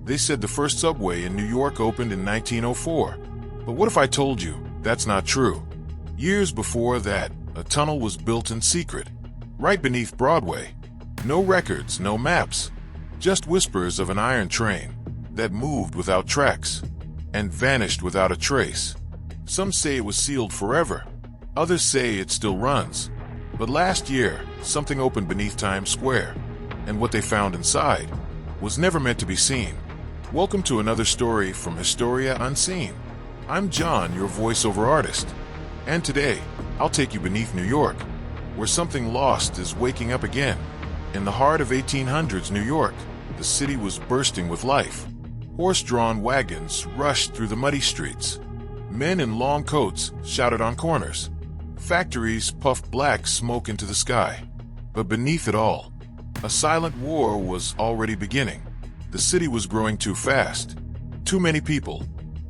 They said the first subway in New York opened in 1904. But what if I told you that's not true? Years before that, a tunnel was built in secret, right beneath Broadway. No records, no maps, just whispers of an iron train that moved without tracks and vanished without a trace. Some say it was sealed forever. Others say it still runs. But last year, something opened beneath Times Square, and what they found inside was never meant to be seen. Welcome to another story from Historia Unseen. I'm John, your voiceover artist, and today, I'll take you beneath New York, where something lost is waking up again. In the heart of 1800s New York, the city was bursting with life. Horse-drawn wagons rushed through the muddy streets. Men in long coats shouted on corners. Factories puffed black smoke into the sky. But beneath it all, a silent war was already beginning. The city was growing too fast. Too many people,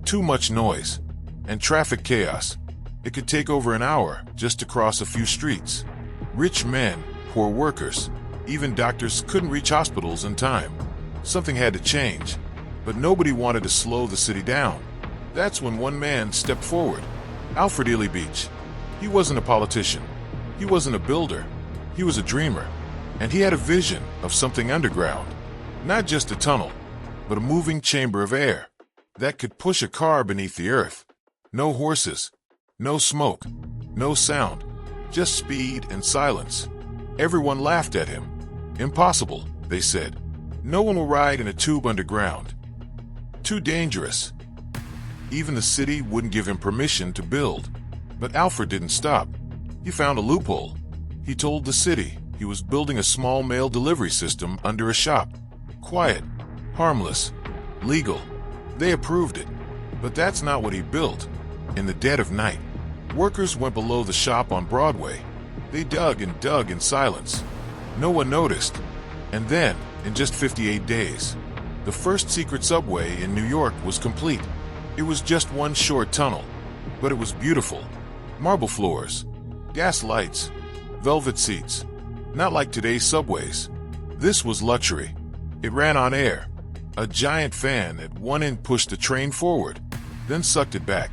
too much noise, and traffic chaos. It could take over an hour just to cross a few streets. Rich men, poor workers, even doctors couldn't reach hospitals in time. Something had to change, but nobody wanted to slow the city down. That's when one man stepped forward, Alfred Ely Beach. He wasn't a politician. He wasn't a builder. He was a dreamer, and he had a vision of something underground. Not just a tunnel, but a moving chamber of air that could push a car beneath the earth. No horses, no smoke, no sound, just speed and silence. Everyone laughed at him. Impossible, they said. No one will ride in a tube underground. Too dangerous. Even the city wouldn't give him permission to build. But Alfred didn't stop. He found a loophole. He told the city he was building a small mail delivery system under a shop. Quiet, harmless, legal. They approved it. But that's not what he built. In the dead of night, workers went below the shop on Broadway. They dug and dug in silence. No one noticed. And then, in just 58 days, the first secret subway in New York was complete. It was just one short tunnel, but it was beautiful. Marble floors, gas lights, velvet seats. Not like today's subways. This was luxury. It ran on air. A giant fan at one end pushed the train forward, then sucked it back.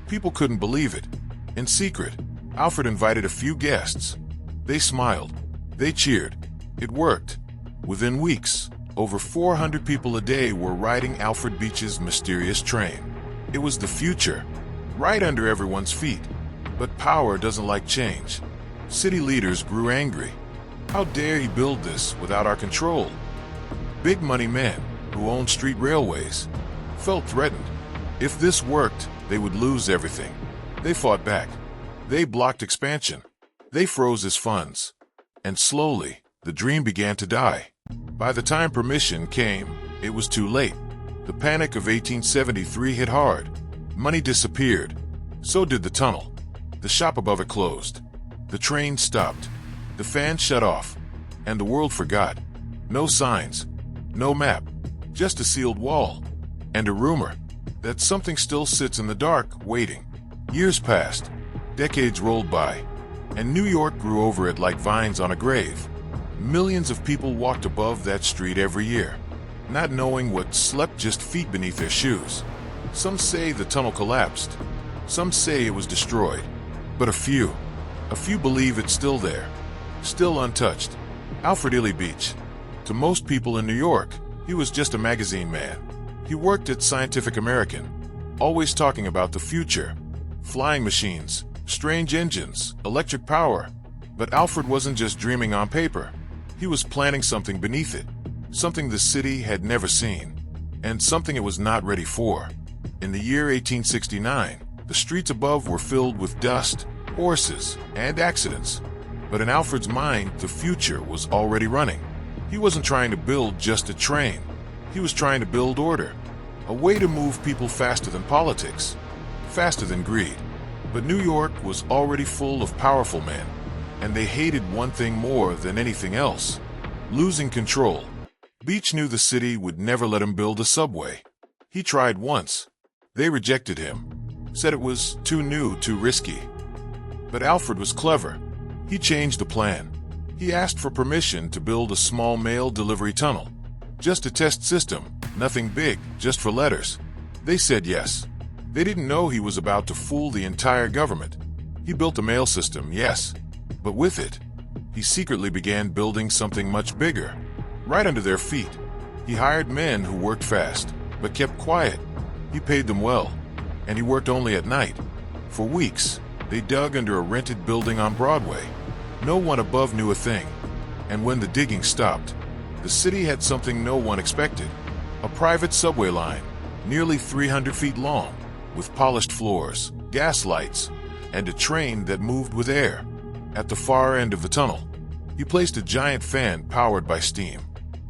People couldn't believe it. In secret, Alfred invited a few guests. They smiled. They cheered. It worked. Within weeks, over 400 people a day were riding Alfred Beach's mysterious train. It was the future, right under everyone's feet. But power doesn't like change. City leaders grew angry. How dare he build this without our control? Big money men, who owned street railways, felt threatened. If this worked, they would lose everything. They fought back. They blocked expansion. They froze his funds. And slowly, the dream began to die. By the time permission came, it was too late. The panic of 1873 hit hard. Money disappeared. So did the tunnel. The shop above it closed. The train stopped. The fan shut off. And the world forgot. No signs. No map. Just a sealed wall. And a rumor that something still sits in the dark, waiting. Years passed. Decades rolled by. And New York grew over it like vines on a grave. Millions of people walked above that street every year, not knowing what slept just feet beneath their shoes. Some say the tunnel collapsed. Some say it was destroyed. But a few believe it's still there, still untouched. Alfred Ely Beach. To most people in New York, he was just a magazine man. He worked at Scientific American, always talking about the future. Flying machines, strange engines, electric power. But Alfred wasn't just dreaming on paper. He was planning something beneath it. Something the city had never seen. And something it was not ready for. In the year 1869, the streets above were filled with dust, horses, and accidents. But in Alfred's mind, the future was already running. He wasn't trying to build just a train. He was trying to build order. A way to move people faster than politics. Faster than greed. But New York was already full of powerful men. And they hated one thing more than anything else. Losing control. Beach knew the city would never let him build a subway. He tried once. They rejected him. Said it was too new, too risky. But Alfred was clever. He changed the plan. He asked for permission to build a small mail delivery tunnel. Just a test system, Nothing big, just for letters. They said yes. They didn't know he was about to fool the entire government. He built a mail system, yes. But with it, he secretly began building something much bigger, right under their feet. He hired men who worked fast, but kept quiet. He paid them well, and he worked only at night. For weeks, they dug under a rented building on Broadway. No one above knew a thing. And when the digging stopped, the city had something no one expected. A private subway line, nearly 300 feet long, with polished floors, gas lights, and a train that moved with air. At the far end of the tunnel, he placed a giant fan powered by steam.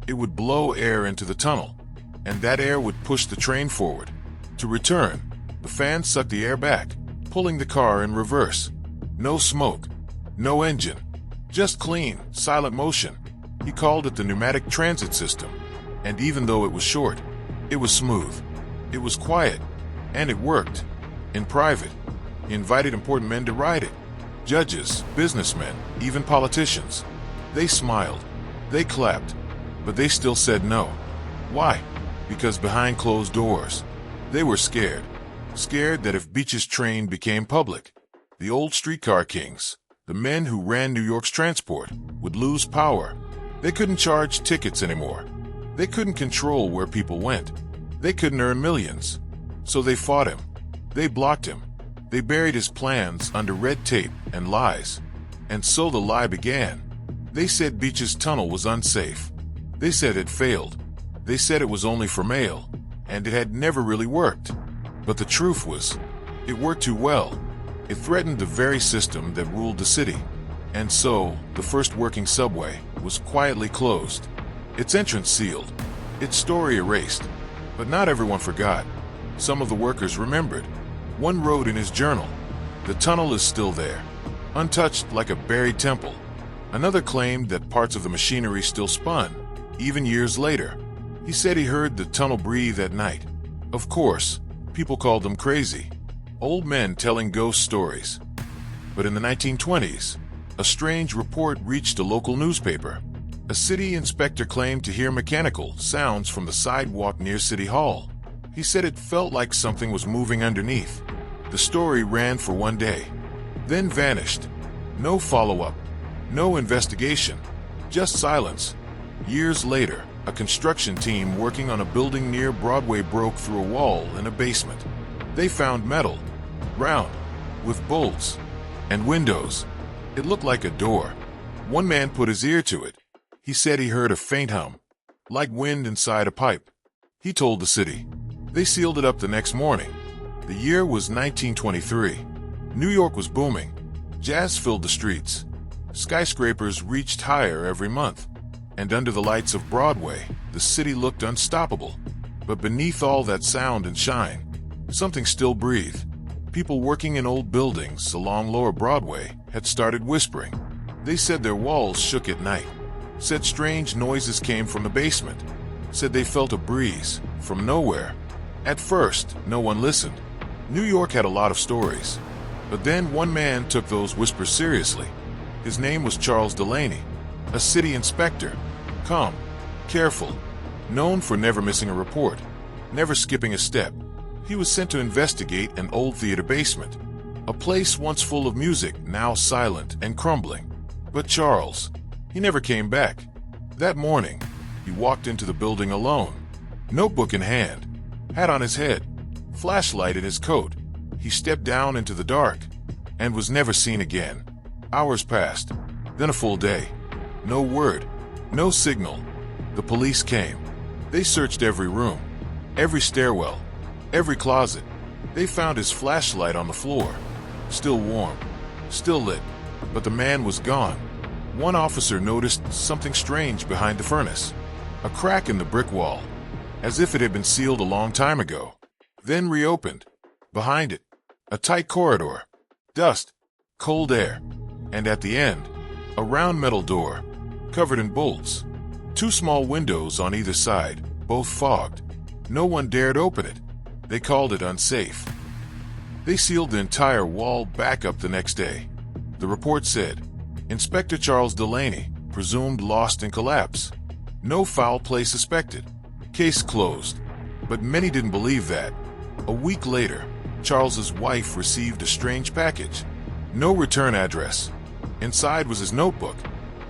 It would blow air into the tunnel, and that air would push the train forward. To return, the fan sucked the air back, pulling the car in reverse. No smoke, no engine, just clean, silent motion. He called it the pneumatic transit system, and even though it was short, it was smooth. It was quiet, and it worked. In private, he invited important men to ride it. Judges, businessmen, even politicians. They smiled, they clapped, but they still said no. Why? Because behind closed doors, they were scared. Scared that if Beach's train became public, the old streetcar kings, the men who ran New York's transport, would lose power. They couldn't charge tickets anymore. They couldn't control where people went. They couldn't earn millions. So they fought him. They blocked him. They buried his plans under red tape and lies. And so the lie began. They said Beach's tunnel was unsafe. They said it failed. They said it was only for mail, and it had never really worked. But the truth was, it worked too well. It threatened the very system that ruled the city. And so, the first working subway was quietly closed. Its entrance sealed. Its story erased. But not everyone forgot. Some of the workers remembered. One wrote in his journal, "The tunnel is still there, untouched like a buried temple." Another claimed that parts of the machinery still spun, even years later. He said he heard the tunnel breathe at night. Of course, people called them crazy. Old men telling ghost stories. But in the 1920s, a strange report reached a local newspaper. A city inspector claimed to hear mechanical sounds from the sidewalk near City Hall. He said it felt like something was moving underneath. The story ran for one day, then vanished. No follow-up, no investigation, just silence. Years later, a construction team working on a building near Broadway broke through a wall in a basement. They found metal, round, with bolts and windows. It looked like a door. One man put his ear to it. He said he heard a faint hum, like wind inside a pipe. He told the city. They sealed it up the next morning. The year was 1923. New York was booming. Jazz filled the streets. Skyscrapers reached higher every month. And under the lights of Broadway, the city looked unstoppable. But beneath all that sound and shine, something still breathed. People working in old buildings along Lower Broadway had started whispering. They said their walls shook at night. Said strange noises came from the basement. Said they felt a breeze from nowhere. At first, no one listened. New York had a lot of stories. But then one man took those whispers seriously. His name was Charles Delaney, a city inspector. Calm, careful, known for never missing a report, never skipping a step. He was sent to investigate an old theater basement, a place once full of music, now silent and crumbling. But Charles, he never came back. That morning, he walked into the building alone, notebook in hand, hat on his head, flashlight in his coat. He stepped down into the dark and was never seen again. Hours passed, then a full day. No word, no signal. The police came. They searched every room, every stairwell, every closet. They found his flashlight on the floor, still warm, still lit, but the man was gone. One officer noticed something strange behind the furnace, a crack in the brick wall, as if it had been sealed a long time ago, then reopened. Behind it, a tight corridor, dust, cold air, and at the end, a round metal door, covered in bolts. Two small windows on either side, both fogged. No one dared open it. They called it unsafe. They sealed the entire wall back up the next day. The report said, Inspector Charles Delaney, presumed lost in collapse. No foul play suspected. Case closed. But many didn't believe that. A week later, Charles's wife received a strange package. No return address. Inside was his notebook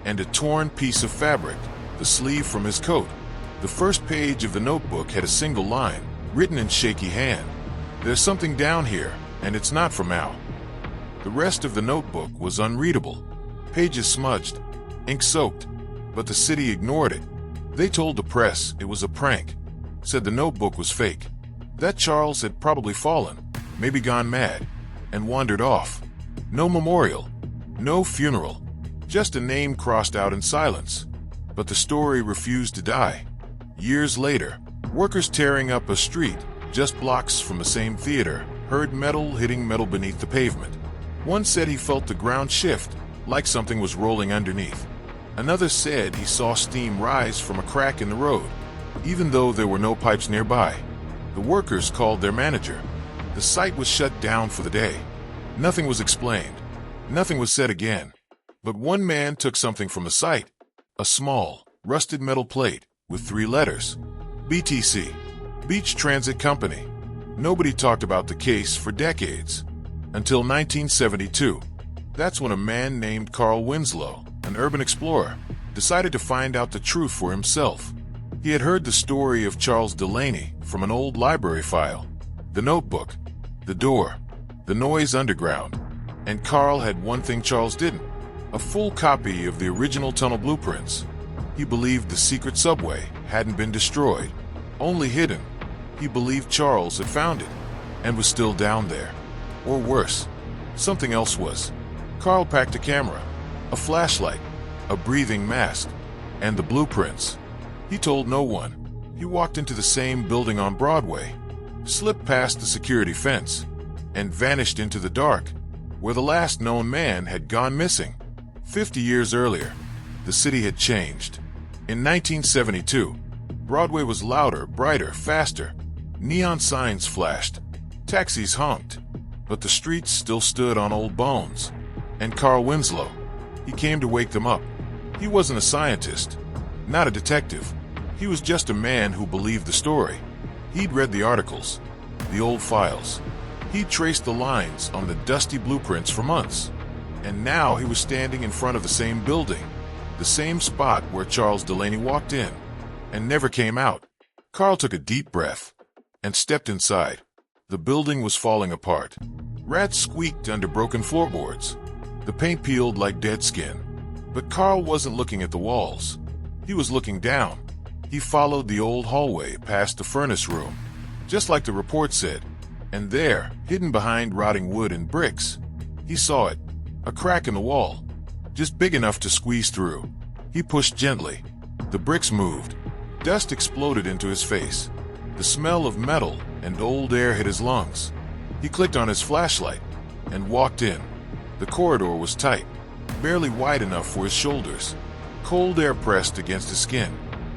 and a torn piece of fabric, the sleeve from his coat. The first page of the notebook had a single line, written in shaky hand. "There's something down here, and it's not from Al." The rest of the notebook was unreadable. Pages smudged, ink soaked, but the city ignored it. They told the press it was a prank, said the notebook was fake, that Charles had probably fallen, maybe gone mad, and wandered off. No memorial, no funeral, just a name crossed out in silence. But the story refused to die. Years later, workers tearing up a street just blocks from the same theater heard metal hitting metal beneath the pavement. One said he felt the ground shift, like something was rolling underneath. Another said he saw steam rise from a crack in the road, even though there were no pipes nearby. The workers called their manager. The site was shut down for the day. Nothing was explained. Nothing was said again. But one man took something from the site, a small, rusted metal plate with 3 letters. BTC, Beach Transit Company. Nobody talked about the case for decades. Until 1972. That's when a man named Carl Winslow, an urban explorer, decided to find out the truth for himself. He had heard the story of Charles Delaney from an old library file. The notebook, the door, the noise underground. And Carl had one thing Charles didn't: a full copy of the original tunnel blueprints. He believed the secret subway hadn't been destroyed, only hidden. He believed Charles had found it and was still down there. Or worse, something else was. Carl packed a camera, a flashlight, a breathing mask, and the blueprints. He told no one. He walked into the same building on Broadway, slipped past the security fence, and vanished into the dark, where the last known man had gone missing. 50 years earlier, the city had changed. In 1972, Broadway was louder, brighter, faster. Neon signs flashed. Taxis honked. But the streets still stood on old bones. And Carl Winslow, he came to wake them up. He wasn't a scientist, not a detective. He was just a man who believed the story. He'd read the articles, the old files. He'd traced the lines on the dusty blueprints for months. And now he was standing in front of the same building, the same spot where Charles Delaney walked in and never came out. Carl took a deep breath and stepped inside. The building was falling apart. Rats squeaked under broken floorboards. The paint peeled like dead skin. But Carl wasn't looking at the walls. He was looking down. He followed the old hallway past the furnace room, just like the report said. And there, hidden behind rotting wood and bricks, he saw it, a crack in the wall, just big enough to squeeze through. He pushed gently. The bricks moved. Dust exploded into his face. The smell of metal and old air hit his lungs. He clicked on his flashlight and walked in. The corridor was tight, barely wide enough for his shoulders. Cold air pressed against his skin,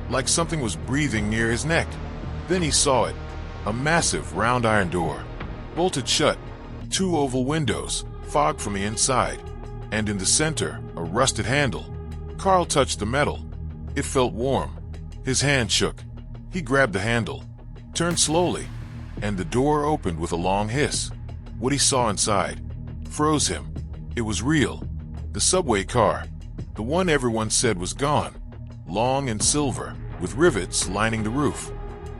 like something was breathing near his neck. Then he saw it, a massive round iron door, bolted shut, 2 oval windows, fog from the inside, and in the center, a rusted handle. Carl touched the metal. It felt warm. His hand shook. He grabbed the handle, turned slowly, and the door opened with a long hiss. What he saw inside froze him. It was real. The subway car, the one everyone said was gone, long and silver, with rivets lining the roof.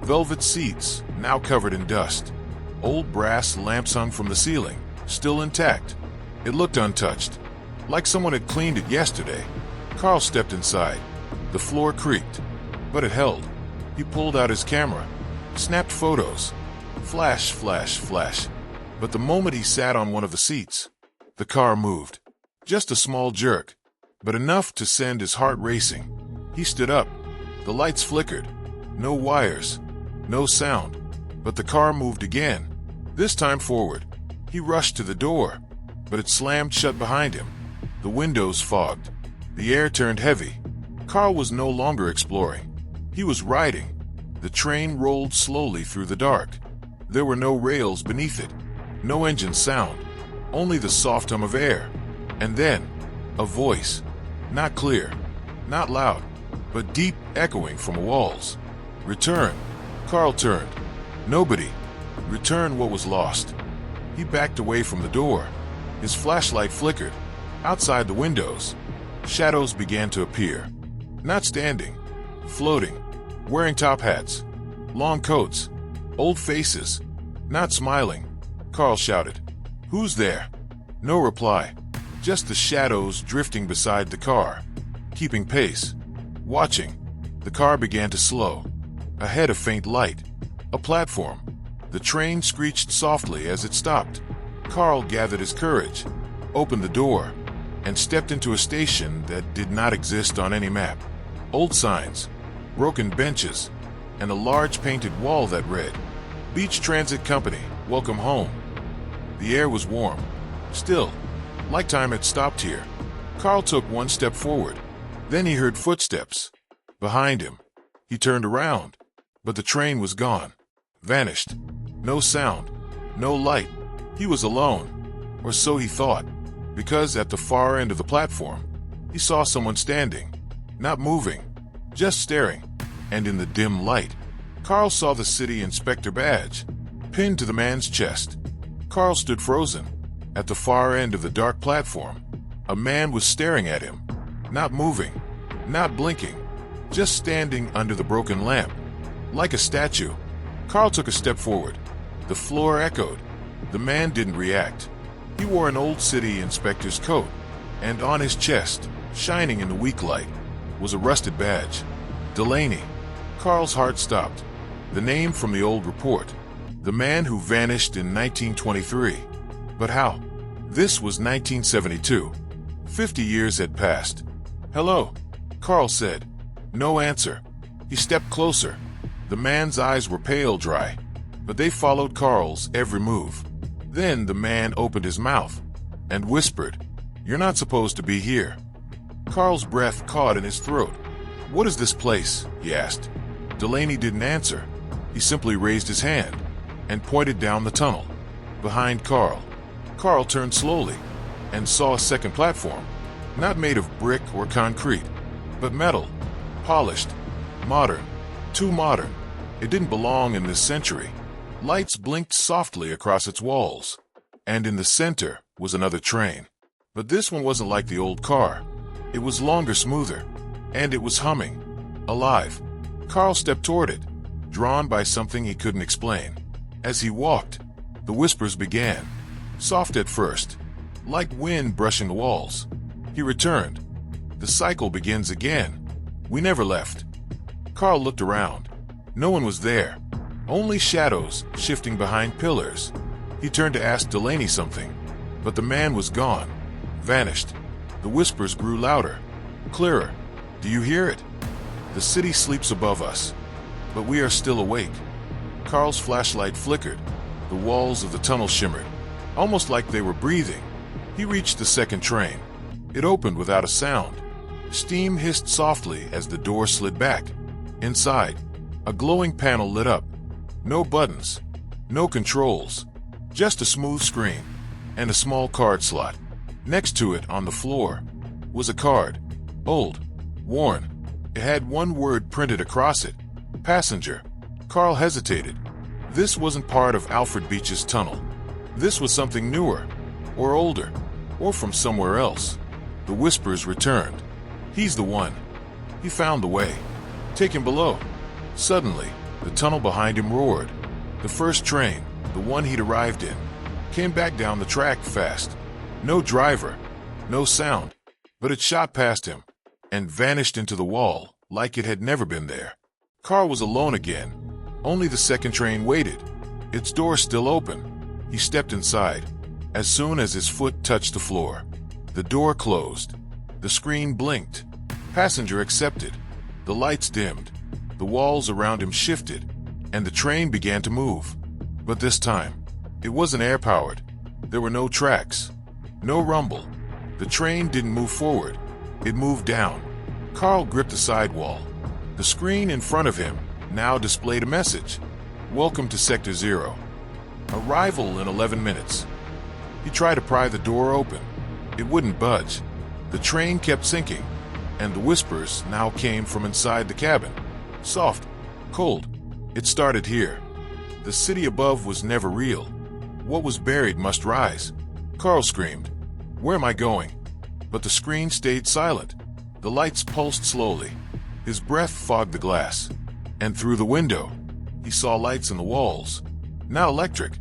Velvet seats, now covered in dust. Old brass lamps hung from the ceiling, still intact. It looked untouched, like someone had cleaned it yesterday. Carl stepped inside. The floor creaked, but it held. He pulled out his camera, snapped photos. Flash, flash, flash. But the moment he sat on one of the seats, the car moved. Just a small jerk, but enough to send his heart racing. He stood up. The lights flickered. No wires, no sound. But the car moved again, this time forward. He rushed to the door, but it slammed shut behind him. The windows fogged. The air turned heavy. Carl was no longer exploring. He was riding. The train rolled slowly through the dark. There were no rails beneath it, no engine sound, only the soft hum of air. And then, a voice, not clear, not loud, but deep, echoing from walls. Return. Carl turned. Nobody. Return what was lost. He backed away from the door. His flashlight flickered. Outside the windows, shadows began to appear. Not standing, floating, wearing top hats, long coats, old faces, not smiling. Carl shouted, "Who's there?" No reply, just the shadows drifting beside the car, keeping pace, watching. The car began to slow. Ahead, a faint light, a platform. The train screeched softly as it stopped. Carl gathered his courage, opened the door, and stepped into a station that did not exist on any map. Old signs, broken benches, and a large painted wall that read, "Beach Transit Company, welcome home." The air was warm, still, like time had stopped here. Carl took one step forward. Then he heard footsteps. Behind him. He turned around, but the train was gone, vanished. No sound, no light. He was alone, or so he thought, because at the far end of the platform, he saw someone standing, not moving, just staring. And in the dim light, Carl saw the city inspector badge, pinned to the man's chest. Carl stood frozen. At the far end of the dark platform, a man was staring at him, not moving, not blinking, just standing under the broken lamp, like a statue. Carl took a step forward. The floor echoed. The man didn't react. He wore an old city inspector's coat, and on his chest, shining in the weak light, was a rusted badge. Delaney. Carl's heart stopped. The name from the old report. The man who vanished in 1923. But how? This was 1972. 50 years had passed. "Hello," Carl said. No answer. He stepped closer. The man's eyes were pale dry, but they followed Carl's every move. Then the man opened his mouth and whispered, "You're not supposed to be here." Carl's breath caught in his throat. "What is this place?" he asked. Delaney didn't answer. He simply raised his hand and pointed down the tunnel. Behind Carl. Carl turned slowly and saw a second platform, not made of brick or concrete, but metal, polished, modern, too modern. It didn't belong in this century. Lights blinked softly across its walls, and in the center was another train. But this one wasn't like the old car. It was longer, smoother, and it was humming, alive. Carl stepped toward it, drawn by something he couldn't explain. As he walked, the whispers began, soft at first, like wind brushing the walls. He returned. "The cycle begins again. We never left." Carl looked around. No one was there. Only shadows shifting behind pillars. He turned to ask Delaney something, but the man was gone, vanished. The whispers grew louder, clearer. "Do you hear it? The city sleeps above us, but we are still awake." Carl's flashlight flickered. The walls of the tunnel shimmered, almost like they were breathing. He reached the second train. It opened without a sound. Steam hissed softly as the door slid back. Inside, a glowing panel lit up. No buttons, no controls, just a smooth screen and a small card slot. Next to it on the floor was a card, old, worn. It had one word printed across it, "Passenger." Carl hesitated. This wasn't part of Alfred Beach's tunnel. This was something newer, or older, or from somewhere else. The whispers returned. "He's the one. He found the way. Take him below." Suddenly, the tunnel behind him roared. The first train, the one he'd arrived in, came back down the track fast. No driver, no sound, but it shot past him and vanished into the wall like it had never been there. Carl was alone again. Only the second train waited, its door still open. He stepped inside. As soon as his foot touched the floor, the door closed. The screen blinked. Passenger accepted. The lights dimmed. The walls around him shifted, and the train began to move. But this time, it wasn't air-powered. There were no tracks, no rumble. The train didn't move forward. It moved down. Carl gripped the sidewall. The screen in front of him now displayed a message. "Welcome to Sector 0. Arrival in 11 minutes." He tried to pry the door open. It wouldn't budge. The train kept sinking, and the whispers now came from inside the cabin. Soft, Cold. It started here. The city above was never real. What was buried must rise. Carl screamed. Where am I going? But the screen stayed silent. The lights pulsed slowly. His breath fogged the glass. And through the window, he saw lights in the walls. Now electric.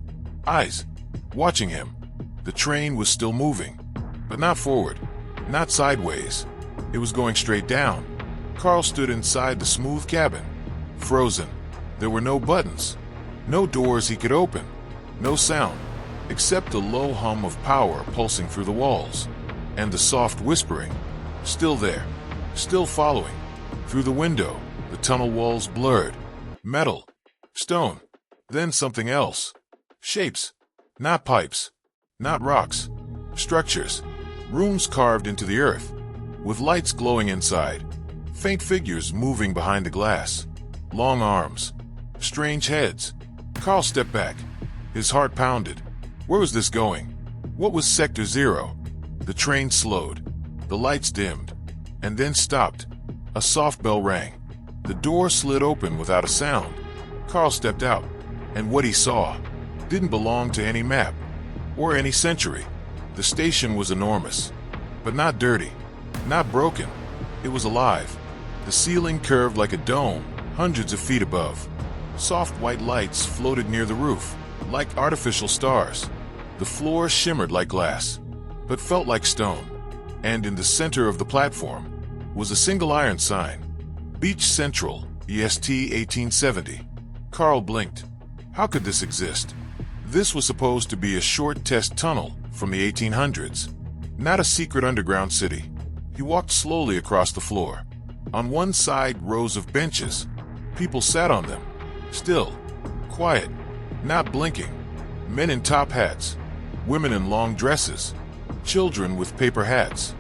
Eyes. Watching him. The train was still moving. But not forward. Not sideways. It was going straight down. Carl stood inside the smooth cabin. Frozen. There were no buttons. No doors he could open. No sound. Except the low hum of power pulsing through the walls. And the soft whispering. Still there. Still following. Through the window, the tunnel walls blurred. Metal. Stone. Then something else. Shapes. Not pipes. Not rocks. Structures. Rooms carved into the earth. With lights glowing inside. Faint figures moving behind the glass. Long arms. Strange heads. Carl stepped back. His heart pounded. Where was this going? What was Sector Zero? The train slowed. The lights dimmed. And then stopped. A soft bell rang. The door slid open without a sound. Carl stepped out. And what he saw didn't belong to any map or any century. The station was enormous. But not dirty. Not broken. It was alive. The ceiling curved like a dome, hundreds of feet above. Soft white lights floated near the roof, like artificial stars. The floor shimmered like glass, but felt like stone. And in the center of the platform was a single iron sign. Beach Central, EST 1870. Carl blinked. How could this exist? This was supposed to be a short test tunnel from the 1800s, not a secret underground city. He walked slowly across the floor. On one side, rows of benches. People sat on them. Still. Quiet. Not blinking. Men in top hats. Women in long dresses. Children with paper hats.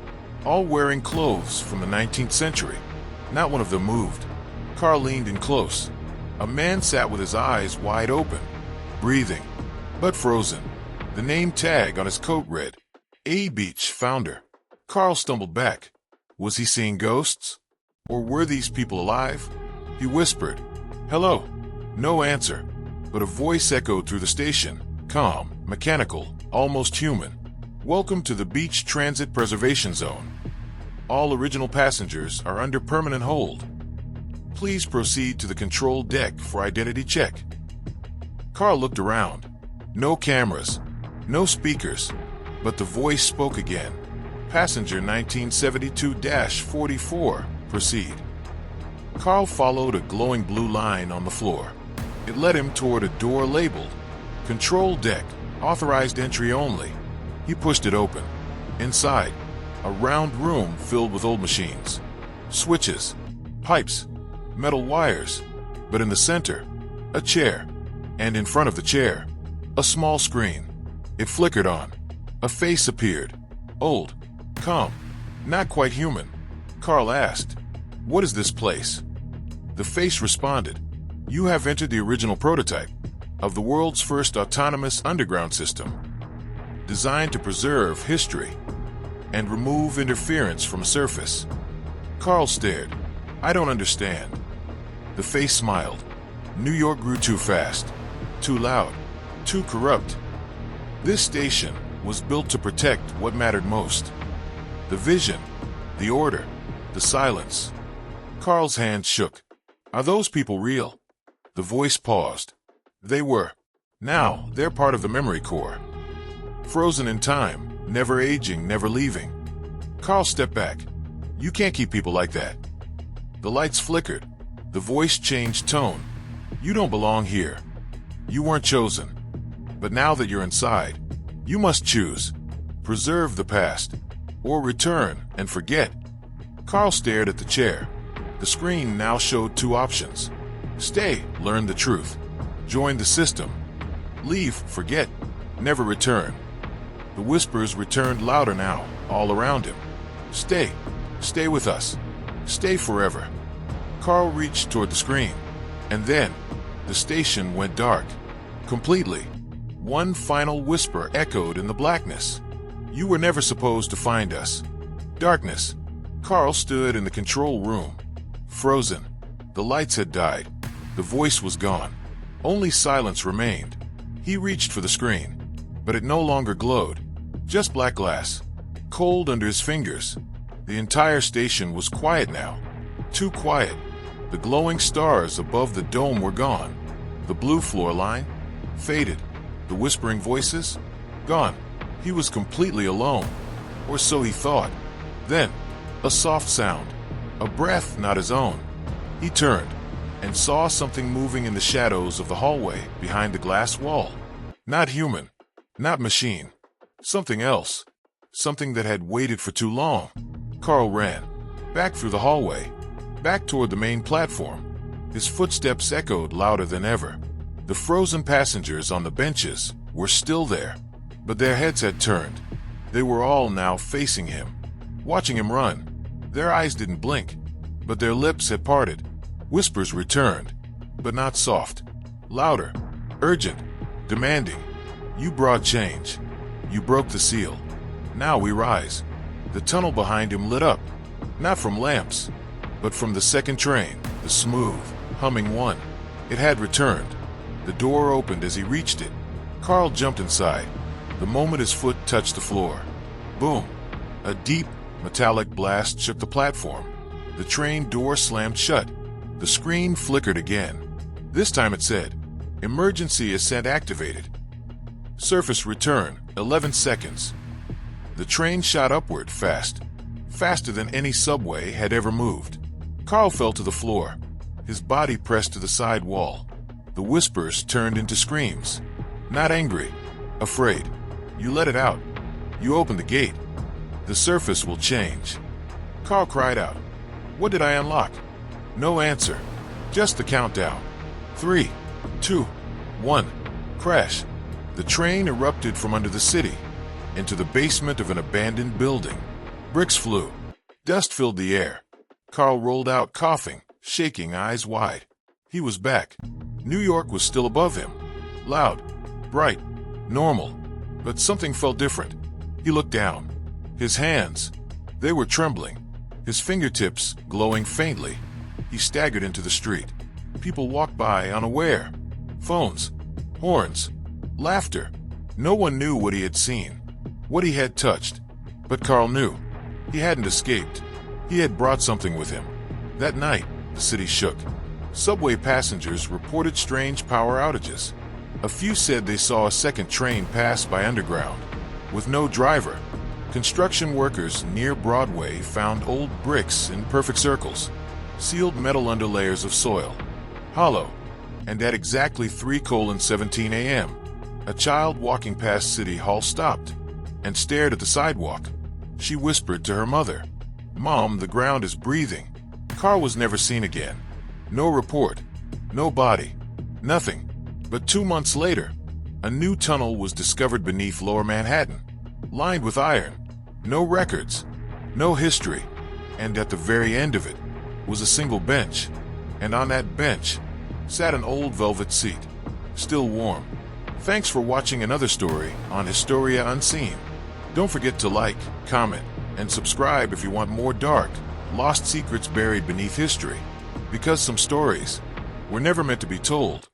All wearing clothes from the 19th century. Not one of them moved. Carl leaned in close. A man sat with his eyes wide open. Breathing. But frozen. The name tag on his coat read, A Beach Founder. Carl stumbled back. Was he seeing ghosts? Or were these people alive? He whispered, Hello. No answer. But a voice echoed through the station, calm, mechanical, almost human. Welcome to the Beach Transit Preservation Zone. All original passengers are under permanent hold. Please proceed to the control deck for identity check. Carl looked around. No cameras. No speakers. But the voice spoke again. Passenger 1972-44, proceed. Carl followed a glowing blue line on the floor. It led him toward a door labeled, Control Deck, Authorized Entry Only. He pushed it open. Inside, a round room filled with old machines. Switches, pipes, metal wires. But in the center, a chair. And in front of the chair, a small screen. It flickered on. A face appeared. Old. Calm. Not quite human. Carl asked, What is this place? The face responded, You have entered the original prototype of the world's first autonomous underground system, designed to preserve history and remove interference from surface. Carl stared. I don't understand. The face smiled. New York grew too fast, too loud, too corrupt. This station was built to protect what mattered most. The vision, the order, the silence. Carl's hand shook. Are those people real? The voice paused. They were. Now, they're part of the memory core. Frozen in time, never aging, never leaving. Carl stepped back. You can't keep people like that. The lights flickered. The voice changed tone. You don't belong here. You weren't chosen. But now that you're inside, you must choose. Preserve the past. Or return and forget. Carl stared at the chair. The screen now showed two options. Stay, learn the truth. Join the system. Leave, forget, never return. The whispers returned louder now, all around him. Stay. Stay with us. Stay forever. Carl reached toward the screen. And then, the station went dark. Completely. One final whisper echoed in the blackness. You were never supposed to find us. Darkness. Carl stood in the control room. Frozen. The lights had died. The voice was gone. Only silence remained. He reached for the screen, but it no longer glowed. Just black glass, cold under his fingers. The entire station was quiet now. Too quiet. The glowing stars above the dome were gone. The blue floor line faded. The whispering voices gone. He was completely alone, or so he thought. Then, a soft sound, a breath not his own. He turned and saw something moving in the shadows of the hallway behind the glass wall. Not human, not machine, something else, something that had waited for too long. Carl ran back through the hallway, back toward the main platform. His footsteps echoed louder than ever. The frozen passengers on the benches were still there, but their heads had turned. They were all now facing him, watching him run. Their eyes didn't blink, but their lips had parted. Whispers returned, but not soft. Louder, urgent, demanding. You brought change. You broke the seal. Now we rise. The tunnel behind him lit up, not from lamps, but from the second train, the smooth, humming one. It had returned. The door opened as he reached it. Carl jumped inside. The moment his foot touched the floor, boom! A deep, metallic blast shook the platform. The train door slammed shut. The screen flickered again. This time it said, "Emergency ascent activated. Surface return, 11 seconds." The train shot upward fast, faster than any subway had ever moved. Carl fell to the floor, his body pressed to the side wall. The whispers turned into screams. Not angry, afraid. You let it out. You opened the gate. The surface will change. Carl cried out. What did I unlock? No answer. Just the countdown. 3, 2, 1. Crash. The train erupted from under the city into the basement of an abandoned building. Bricks flew. Dust filled the air. Carl rolled out coughing, shaking, eyes wide. He was back. New York was still above him. Loud, bright, normal. But something felt different. He looked down. His hands, they were trembling. His fingertips glowing faintly. He staggered into the street. People walked by unaware. Phones, horns, laughter. No one knew what he had seen, what he had touched. But Carl knew. He hadn't escaped. He had brought something with him. That night, the city shook. Subway passengers reported strange power outages. A few said they saw a second train pass by underground, with no driver. Construction workers near Broadway found old bricks in perfect circles, sealed metal under layers of soil, hollow. And at exactly 3:17 a.m., a child walking past City Hall stopped and stared at the sidewalk. She whispered to her mother, "Mom, the ground is breathing." Carl was never seen again. No report, no body, nothing. But 2 months later, a new tunnel was discovered beneath Lower Manhattan, lined with iron. No records, no history. And at the very end of it was a single bench. And on that bench sat an old velvet seat, still warm. Thanks for watching another story on Historia Unseen. Don't forget to like, comment, and subscribe if you want more dark, lost secrets buried beneath history. Because some stories were never meant to be told.